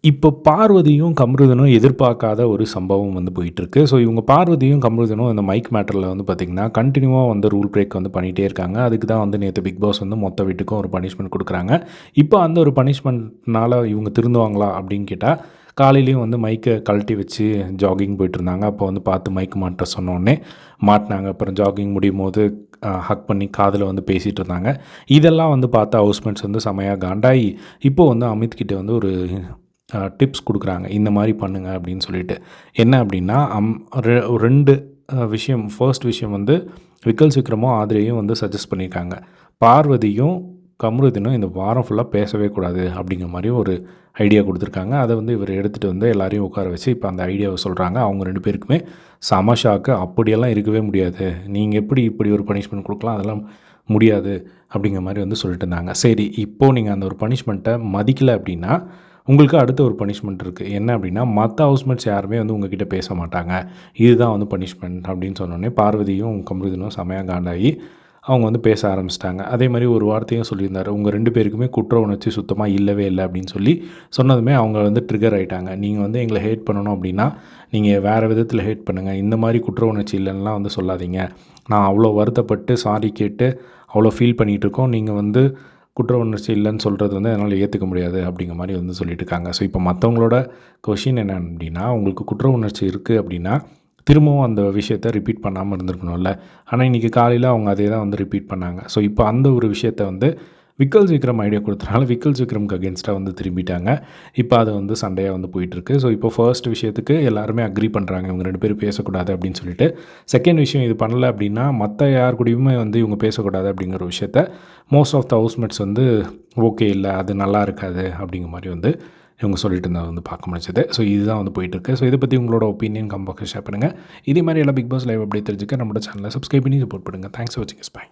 இப்போ பார்வதியும், கமருதனும் எதிர்பார்க்காத ஒரு சம்பவம் வந்து போயிட்டுருக்கு. ஸோ இவங்க பார்வதியும், கமருதனும் இந்த மைக் மேட்டர்ல வந்து பார்த்திங்கன்னா, கன்டினியூவா வந்து ரூல் பிரேக் வந்து பண்ணிகிட்டே இருக்காங்க. அதுக்கு தான் வந்து நேத்து பிக் பாஸ் வந்து மொத்த வீட்டுக்கும் ஒரு பனிஷ்மென்ட் குடுக்குறாங்க. இப்போ அந்த ஒரு பனிஷ்மென்ட்னால இவங்க திருந்துவாங்களா அப்படின்னு கேட்டா, காலையிலேயும் வந்து மைக்க கழட்டி வச்சு ஜாகிங் போயிட்டுருந்தாங்க. அப்போ வந்து பார்த்து மைக் மாட்ட சொன்னோனே மாட்டுனாங்க. அப்புறம் ஜாகிங் முடியும்போது ஹக் பண்ணி காதுல வந்து பேசிட்டு இருந்தாங்க. இதெல்லாம் வந்து பார்த்த ஹவுஸ்மேட்ஸ் வந்து செமையா காண்டாயி, இப்போ வந்து அமித் கிட்ட வந்து ஒரு டிப்ஸ் குடுக்குறாங்க. இந்த மாரி பண்ணுங்க அப்படின்னு சொல்லிட்டு. என்ன அப்படின்னா, 2 விஷயம். ஃபர்ஸ்ட் விஷயம் வந்து விக்கல்ஸ் விக்ரமும், ஆத்ரேயும் வந்து சஜெஸ்ட் பண்ணியிருக்காங்க. பார்வதியும், கமருதீனும் இந்த வாரம் ஃபுல்லா பேசவே கூடாது அப்படிங்கிற மாரி ஒரு ஐடியா குடுத்துருக்காங்க. அத வந்து இவர் எடுத்துட்டு வந்து எல்லாரையும் உட்கார வச்சு இப்போ அந்த ஐடியாவ சொல்றாங்க. அவங்க 2 பேருக்குமே செம ஷாக்கு. அப்படியெல்லாம் இருக்கவே முடியாது. நீங்க எப்படி இப்படி ஒரு பனிஷ்மென்ட் குடுக்கலாம்? அதெல்லாம் முடியாது அப்படிங்கிற மாரி வந்து சொல்லிட்டு இருந்தாங்க. சரி, இப்போ நீங்க அந்த ஒரு பனிஷ்மென்ட்ட மதிக்கல அப்படின்னா, உங்களுக்கு அடுத்த ஒரு பனிஷ்மெண்ட் இருக்குது. என்ன அப்படின்னா, மற்ற ஹவுஸ்மேட்ஸ் யாருமே வந்து உங்ககிட்ட பேச மாட்டாங்க. இதுதான் வந்து பனிஷ்மெண்ட் அப்படின்னு சொன்னோடனே பார்வதியும் கமருதீனும் செமையா காண்டாகி அவங்க வந்து பேச ஆரம்பிச்சிட்டாங்க. அதே மாதிரி ஒரு வார்த்தையும் சொல்லியிருந்தாரு. உங்கள் 2 பேருக்குமே குற்ற உணர்ச்சி சுத்தமாக இல்லவே இல்லை அப்படின்னு சொல்லி சொன்னதுமே அவங்க வந்து ட்ரிகர் ஆகிட்டாங்க. நீங்கள் வந்து எங்களை ஹேட் பண்ணணும் அப்படின்னா நீங்கள் வேறு விதத்தில் ஹேட் பண்ணுங்கள். இந்த மாதிரி குற்ற உணர்ச்சி இல்லைன்னா வந்து சொல்லாதீங்க. நான் அவ்வளோ வருத்தப்பட்டு சாரி கேட்டு அவ்வளோ ஃபீல் பண்ணிகிட்ருக்கோம். நீங்கள் வந்து குற்ற உணர்ச்சி இல்லைன்னு சொல்கிறது வந்து என்னால் ஏற்றுக்க முடியாது அப்படிங்கிற மாதிரி வந்து சொல்லிட்டு இருக்காங்க. ஸோ இப்போ மற்றவங்களோட கொஷின் என்ன அப்படின்னா, உங்களுக்கு குற்ற உணர்ச்சி இருக்குது அப்படின்னா திரும்பவும் அந்த விஷயத்த ரிப்பீட் பண்ணாமல் இருந்திருக்கணும்ல. ஆனால் இன்றைக்கி காலையில் அவங்க அதே தான் வந்து ரிப்பீட் பண்ணாங்க. ஸோ இப்போ அந்த ஒரு விஷயத்த வந்து விக்கல்ஸ் விக்ரம் ஐடியா கொடுத்தனால விக்கல்ஸ் விக்ரம்க்கு அகேன்ஸ்டாக வந்து திரும்பிட்டாங்க. இப்போ அது வந்து சண்டையாக வந்து போயிட்டுருக்கு. ஸோ இப்போ ஃபர்ஸ்ட் விஷயத்துக்கு எல்லாருமே அக்ரி பண்ணுறாங்க. இவங்க 2 பேரும் பேசக்கூடாது அப்படின்னு சொல்லிட்டு. செகண்ட் விஷயம், இது பண்ணல அப்படின்னா மற்ற யார் கூடயுமே வந்து இவங்க பேசக்கூடாது அப்படிங்கிற விஷயத்த மோஸ்ட் ஆஃப் த ஹவுஸ்மேட்ஸ் வந்து ஓகே இல்லை, அது நல்லா இருக்காது அப்படிங்கிற மாதிரி வந்து இவங்க சொல்லிட்டு இருந்தால் வந்து பார்க்க முடிஞ்சது. ஸோ இதுதான் வந்து போயிட்டுருக்கு. ஸோ இதை பற்றி உங்களோட ஒப்பீனியன் கம்பாக்ஸ் ஷேர் பண்ணுங்கள். இதே மாதிரி எல்லாம் பிக் பாஸ் லைவ் அப்படி தெரிஞ்சுக்க நம்மளோட சேனலை சப்ஸ்கிரைப் பண்ணி சப்போர்ட் பண்ணுங்கள். தேங்க்ஸ் ஃபார் வாட்சிங். பை.